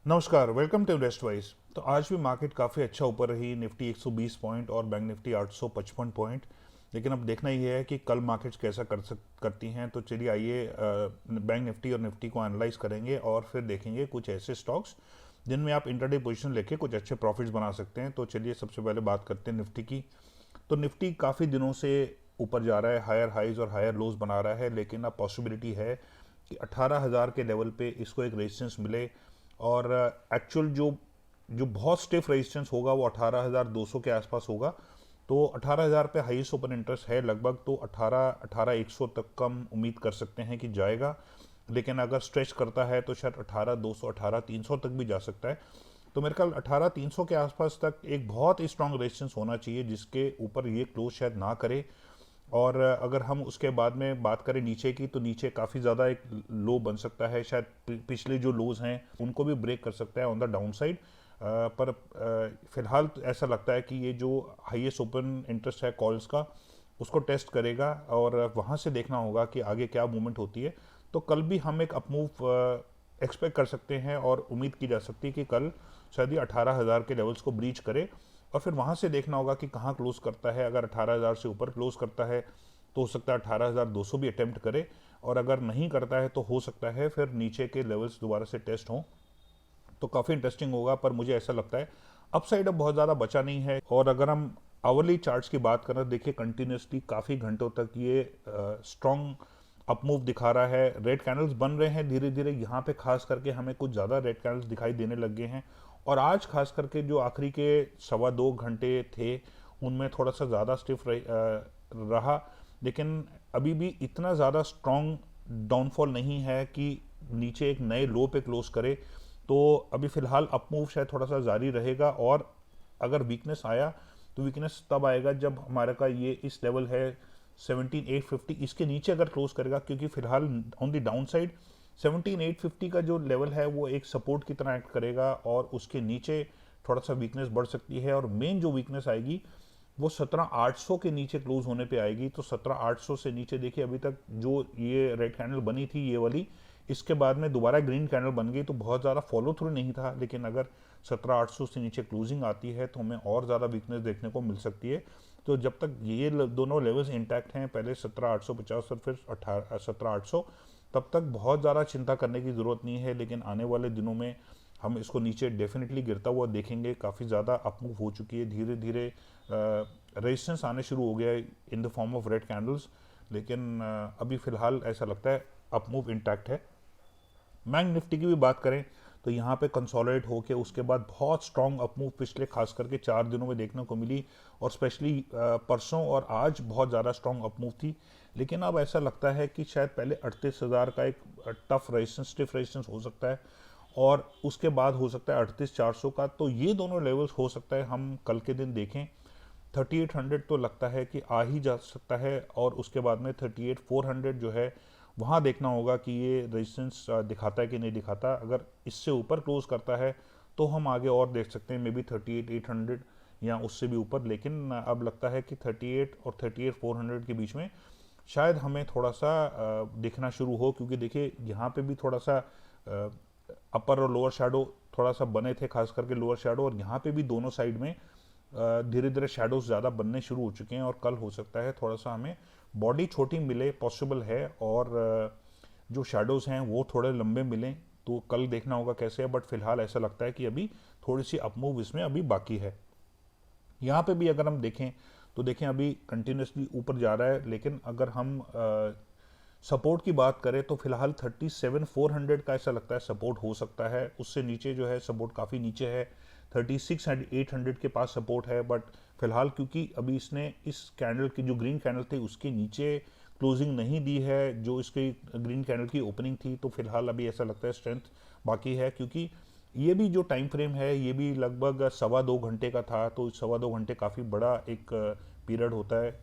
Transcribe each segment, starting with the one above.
नमस्कार, welcome to invest wise. तो आज भी मार्केट काफ़ी अच्छा ऊपर रही, निफ्टी 120 पॉइंट और बैंक निफ्टी 855 पॉइंट। लेकिन अब देखना ये है कि कल मार्केट्स कैसा करती हैं। तो चलिए आइए बैंक निफ्टी और निफ्टी को एनालाइज करेंगे और फिर देखेंगे कुछ ऐसे स्टॉक्स जिनमें आप इंटरडे पोजीशन लेके कुछ अच्छे प्रॉफिट्स बना सकते हैं। तो चलिए सबसे पहले बात करते हैं निफ्टी की। तो निफ्टी काफ़ी दिनों से ऊपर जा रहा है, हायर हाइज और हायर लोज बना रहा है, लेकिन अब पॉसिबिलिटी है कि 18,000 के लेवल पे इसको एक रेजिस्टेंस मिले। और एक्चुअल जो जो बहुत स्टिफ रेजिस्टेंस होगा वो 18,200 के आसपास होगा। तो 18,000 पे हाईएस्ट ओपन इंटरेस्ट है लगभग, तो 18,100 तक कम उम्मीद कर सकते हैं कि जाएगा। लेकिन अगर स्ट्रेच करता है तो शायद 18,200 18,300 तक भी जा सकता है। तो मेरे ख्याल 18,300 के आसपास तक एक बहुत ही स्ट्रांग रेजिस्टेंस होना चाहिए जिसके ऊपर ये क्लोज शायद ना करे। और अगर हम उसके बाद में बात करें नीचे की, तो नीचे काफ़ी ज़्यादा एक लो बन सकता है, शायद पिछले जो लोज हैं उनको भी ब्रेक कर सकता है ऑन द डाउन साइड। पर फिलहाल तो ऐसा लगता है कि ये जो हाईएस्ट ओपन इंटरेस्ट है कॉल्स का उसको टेस्ट करेगा और वहाँ से देखना होगा कि आगे क्या मूवमेंट होती है। तो कल भी हम एक अपमूव एक्सपेक्ट कर सकते हैं और उम्मीद की जा सकती है कि कल शायद ये 18,000 के लेवल्स को ब्रीच करे और फिर वहाँ से देखना होगा कि कहाँ क्लोज करता है। अगर 18,000 से ऊपर क्लोज करता है तो हो सकता है 18,200 भी अटेम्प्ट करे, और अगर नहीं करता है तो हो सकता है फिर नीचे के लेवल्स दोबारा से टेस्ट हों। तो काफ़ी इंटरेस्टिंग होगा, पर मुझे ऐसा लगता है अपसाइड अब बहुत ज़्यादा बचा नहीं है। और अगर हम आवरली चार्ट्स की बात करें, देखिए कंटिन्यूसली काफ़ी घंटों तक ये स्ट्रॉन्ग अपमूव दिखा रहा है। रेड कैंडल्स बन रहे हैं धीरे धीरे, यहाँ पे खास करके हमें कुछ ज़्यादा रेड कैंडल्स दिखाई देने लग गए हैं। और आज खास करके जो आखिरी के 1.25 घंटे थे उनमें थोड़ा सा ज़्यादा स्टिफ रहा, लेकिन अभी भी इतना ज़्यादा स्ट्रॉन्ग डाउनफॉल नहीं है कि नीचे एक नए लो पे क्लोज करे। तो अभी फ़िलहाल अपमूव शायद थोड़ा सा जारी रहेगा, और अगर वीकनेस आया तो वीकनेस तब आएगा जब हमारे का ये इस लेवल है 17,850, इसके नीचे अगर क्लोज करेगा, क्योंकि फिलहाल ऑन द डाउन साइड 17,850 का जो लेवल है वो एक सपोर्ट की तरह एक्ट करेगा और उसके नीचे थोड़ा सा वीकनेस बढ़ सकती है। और मेन जो वीकनेस आएगी वो 17,800 के नीचे क्लोज होने पे आएगी। तो 17,800 से नीचे देखिए अभी तक जो ये रेड कैंडल बनी थी ये वाली, इसके बाद में दोबारा ग्रीन कैंडल बन गई, तो बहुत ज़्यादा फॉलो थ्रू नहीं था। लेकिन अगर 17,800 से नीचे क्लोजिंग आती है तो हमें और ज़्यादा वीकनेस देखने को मिल सकती है। तो जब तक ये दोनों लेवल्स इंटैक्ट हैं, पहले 17,850 और फिर 17,800, तब तक बहुत ज़्यादा चिंता करने की ज़रूरत नहीं है। लेकिन आने वाले दिनों में हम इसको नीचे डेफिनेटली गिरता हुआ देखेंगे। काफ़ी ज़्यादा अपमूव हो चुकी है, धीरे धीरे रेजिस्टेंस आने शुरू हो गया है in the form of red candles. लेकिन अभी फ़िलहाल ऐसा लगता है अपमूव इंटैक्ट है। बैंक निफ्टी की भी बात करें तो यहाँ पे कंसोलिडेट होके उसके बाद बहुत स्ट्रॉन्ग अपमूव पिछले खास करके 4 दिनों में देखने को मिली, और स्पेशली परसों और आज बहुत ज़्यादा स्ट्रॉन्ग अपमूव थी। लेकिन अब ऐसा लगता है कि शायद पहले 38,000 का एक टफ रेजिस्टेंस, स्टिफ रेजिस्टेंस हो सकता है, और उसके बाद हो सकता है 38,400 का। तो ये दोनों लेवल्स हो सकता है हम कल के दिन देखें। 3800 तो लगता है कि आ ही जा सकता है, और उसके बाद में 38,400 जो है वहाँ देखना होगा कि ये रेजिस्टेंस दिखाता है कि नहीं दिखाता। अगर इससे ऊपर क्लोज करता है तो हम आगे और देख सकते हैं, मे बी 38,800 या उससे भी ऊपर। लेकिन अब लगता है कि 38 और 38,400 के बीच में शायद हमें थोड़ा सा दिखना शुरू हो, क्योंकि देखिए यहाँ पे भी थोड़ा सा अपर और लोअर शैडो थोड़ा सा बने थे, खास करके लोअर शैडो, और यहाँ पे भी दोनों साइड में धीरे धीरे शेडोज ज़्यादा बनने शुरू हो चुके हैं। और कल हो सकता है थोड़ा सा हमें बॉडी छोटी मिले, पॉसिबल है, और जो शेडोज़ हैं वो थोड़े लंबे मिलें। तो कल देखना होगा कैसे है, बट फिलहाल ऐसा लगता है कि अभी थोड़ी सी अपमूव इसमें अभी बाकी है। यहाँ पे भी अगर हम देखें तो देखें अभी कंटिन्यूसली ऊपर जा रहा है, लेकिन अगर हम सपोर्ट की बात करें तो फिलहाल 37,400 का ऐसा लगता है सपोर्ट हो सकता है। उससे नीचे जो है सपोर्ट काफ़ी नीचे है, 36,800 के पास सपोर्ट है। बट फिलहाल क्योंकि अभी इसने इस कैंडल की जो ग्रीन कैंडल थी उसके नीचे क्लोजिंग नहीं दी है, जो इसकी ग्रीन कैंडल की ओपनिंग थी, तो फिलहाल अभी ऐसा लगता है स्ट्रेंथ बाकी है। क्योंकि ये भी जो टाइम फ्रेम है ये भी लगभग 2.25 घंटे का था, तो 2.25 घंटे काफ़ी बड़ा एक पीरियड होता है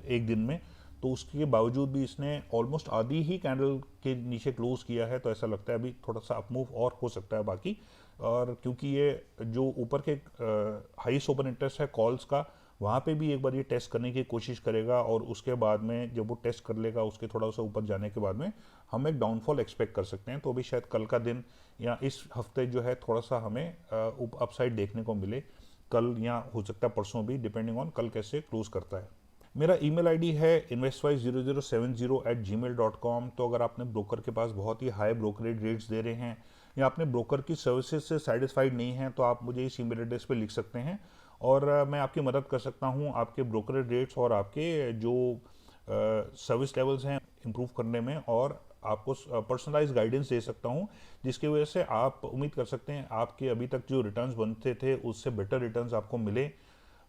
एक दिन में। तो उसके बावजूद भी इसने ऑलमोस्ट आधी ही कैंडल के नीचे क्लोज किया है, तो ऐसा लगता है अभी थोड़ा सा अपमूव और हो सकता है बाकी। और क्योंकि ये जो ऊपर के हाईएस्ट ओपन इंटरेस्ट है कॉल्स का वहाँ पे भी एक बार ये टेस्ट करने की कोशिश करेगा और उसके बाद में जब वो टेस्ट कर लेगा उसके थोड़ा सा ऊपर जाने के बाद में हम एक डाउनफॉल एक्सपेक्ट कर सकते हैं। तो अभी शायद कल का दिन या इस हफ्ते जो है थोड़ा सा हमें अपसाइड देखने को मिले, कल या हो सकता है परसों भी, डिपेंडिंग ऑन कल कैसे क्लोज करता है। मेरा ईमेल आईडी है investwise0070@gmail.com। तो अगर आपने ब्रोकर के पास बहुत ही हाई ब्रोकरेज रेट्स दे रहे हैं या आपने ब्रोकर की सर्विसेज से सेटिस्फाइड नहीं हैं तो आप मुझे इस ईमेल एड्रेस पे लिख सकते हैं और मैं आपकी मदद कर सकता हूं आपके ब्रोकरेज रेट्स और आपके जो सर्विस लेवल्स हैं इम्प्रूव करने में, और आपको पर्सनलाइज गाइडेंस दे सकता हूं जिसकी वजह से आप उम्मीद कर सकते हैं आपके अभी तक जो रिटर्न्स बनते थे उससे बेटर रिटर्न्स आपको मिले।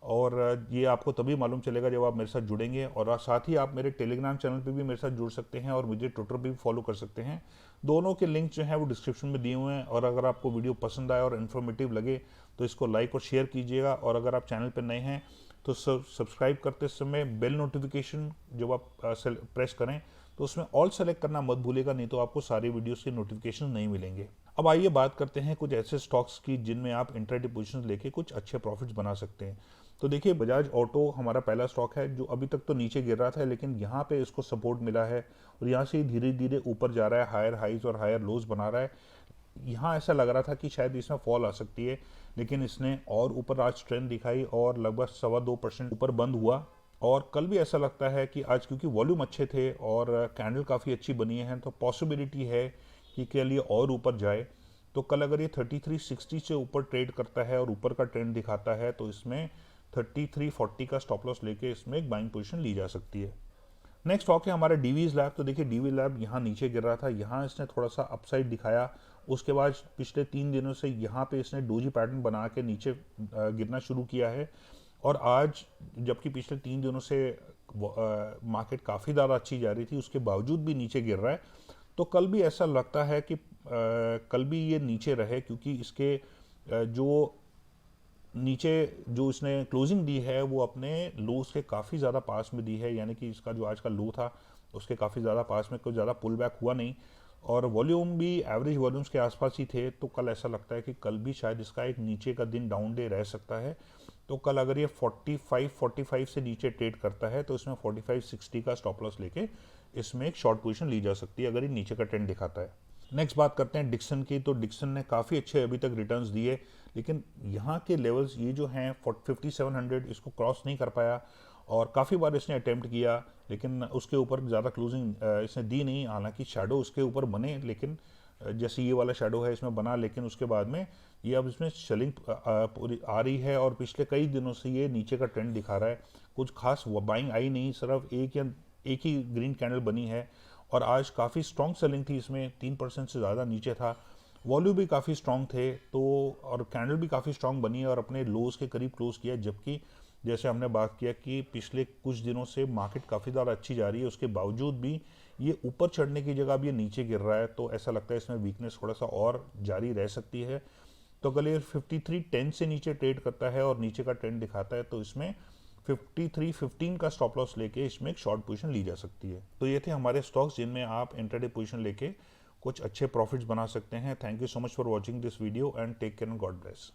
और ये आपको तभी मालूम चलेगा जब आप मेरे साथ जुड़ेंगे, और साथ ही आप मेरे टेलीग्राम चैनल पे भी मेरे साथ जुड़ सकते हैं और मुझे ट्विटर पे भी फॉलो कर सकते हैं। दोनों के लिंक जो हैं वो डिस्क्रिप्शन में दिए हुए हैं। और अगर आपको वीडियो पसंद आए और इन्फॉर्मेटिव लगे तो इसको लाइक और शेयर कीजिएगा, और अगर आप चैनल पर नए हैं तो सब्सक्राइब करते समय बेल नोटिफिकेशन जब आप प्रेस करें तो उसमें ऑल सेलेक्ट करना मत भूलिएगा, नहीं तो आपको सारी वीडियोस के नोटिफिकेशन नहीं मिलेंगे। अब आइए बात करते हैं कुछ ऐसे स्टॉक्स की जिनमें आप इंट्राडे पोजीशंस लेके कुछ अच्छे प्रॉफिट्स बना सकते हैं। तो देखिए, बजाज ऑटो हमारा पहला स्टॉक है जो अभी तक तो नीचे गिर रहा था, लेकिन यहाँ पे इसको सपोर्ट मिला है और यहाँ से धीरे धीरे ऊपर जा रहा है, हायर हाइज और हायर लोज बना रहा है। यहाँ ऐसा लग रहा था कि शायद इसमें फॉल आ सकती है, लेकिन इसने और ऊपर आज ट्रेंड दिखाई और लगभग 2.25% ऊपर बंद हुआ। और कल भी ऐसा लगता है कि आज क्योंकि वॉल्यूम अच्छे थे और कैंडल काफ़ी अच्छी बनी है तो पॉसिबिलिटी है कि के लिए और ऊपर जाए। तो कल अगर ये 3360 से ऊपर ट्रेड करता है और ऊपर का ट्रेंड दिखाता है तो इसमें 3340 का स्टॉप लॉस लेके इसमें एक बाइंग पोजीशन ली जा सकती है। नेक्स्ट स्टॉक है हमारा डीवीज लैब। तो देखिए, डीवी लैब यहाँ नीचे गिर रहा था, यहाँ इसने थोड़ा सा अपसाइड दिखाया, उसके बाद पिछले 3 दिनों से यहाँ पे इसने डोजी पैटर्न बना के नीचे गिरना शुरू किया है। और आज जबकि पिछले 3 दिनों से मार्केट काफ़ी ज़्यादा अच्छी जा रही थी उसके बावजूद भी नीचे गिर रहा है। तो कल भी ऐसा लगता है कि कल भी ये नीचे रहे, क्योंकि इसके जो नीचे जो इसने क्लोजिंग दी है वो अपने लोस के काफ़ी ज़्यादा पास में दी है, यानी कि इसका जो आज का लो था उसके काफ़ी ज़्यादा पास में, कोई ज़्यादा पुल बैक हुआ नहीं और वॉल्यूम भी एवरेज वॉल्यूम्स के आसपास ही थे। तो कल ऐसा लगता है कि कल भी शायद इसका एक नीचे का दिन डाउन डे रह सकता है। तो कल अगर ये 45 से नीचे ट्रेड करता है तो इसमें 4560 का स्टॉप लॉस लेके इसमें एक शॉर्ट पोजीशन ली जा सकती है अगर ये नीचे का ट्रेंड दिखाता है। नेक्स्ट बात करते हैं डिक्सन की। तो डिक्सन ने काफ़ी अच्छे अभी तक रिटर्न्स दिए, लेकिन यहाँ के लेवल्स ये जो हैं 5700 इसको क्रॉस नहीं कर पाया और काफ़ी बार इसने अटेम्प्ट किया, लेकिन उसके ऊपर ज़्यादा क्लोजिंग इसने दी नहीं। हालांकि शैडो उसके ऊपर बने, लेकिन जैसे ये वाला शैडो है इसमें बना, लेकिन उसके बाद में ये अब इसमें सेलिंग आ रही है और पिछले कई दिनों से ये नीचे का ट्रेंड दिखा रहा है। कुछ खास बाइंग आई नहीं, सिर्फ एक ही ग्रीन कैंडल बनी है और आज काफ़ी स्ट्रॉन्ग सेलिंग थी, इसमें 3% से ज़्यादा नीचे था। वॉल्यूम भी काफ़ी स्ट्रॉन्ग थे तो और कैंडल भी काफ़ी स्ट्रॉन्ग बनी है और अपने लोज के करीब क्लोज किया। जबकि जैसे हमने बात किया कि पिछले कुछ दिनों से मार्केट काफ़ी ज़्यादा अच्छी जा रही है, उसके बावजूद भी ये ऊपर चढ़ने की जगह अब ये नीचे गिर रहा है। तो ऐसा लगता है इसमें वीकनेस थोड़ा सा और जारी रह सकती है। तो अगर ये 5310 से नीचे ट्रेड करता है और नीचे का ट्रेंड दिखाता है तो इसमें 5315 का स्टॉप लॉस लेके इसमें एक शॉर्ट पोजीशन ली जा सकती है। तो ये थे हमारे स्टॉक्स जिनमें आप इंट्राडे पोजीशन लेके कुछ अच्छे प्रॉफिट्स बना सकते हैं। Thank you so much for watching this video and take care and God bless.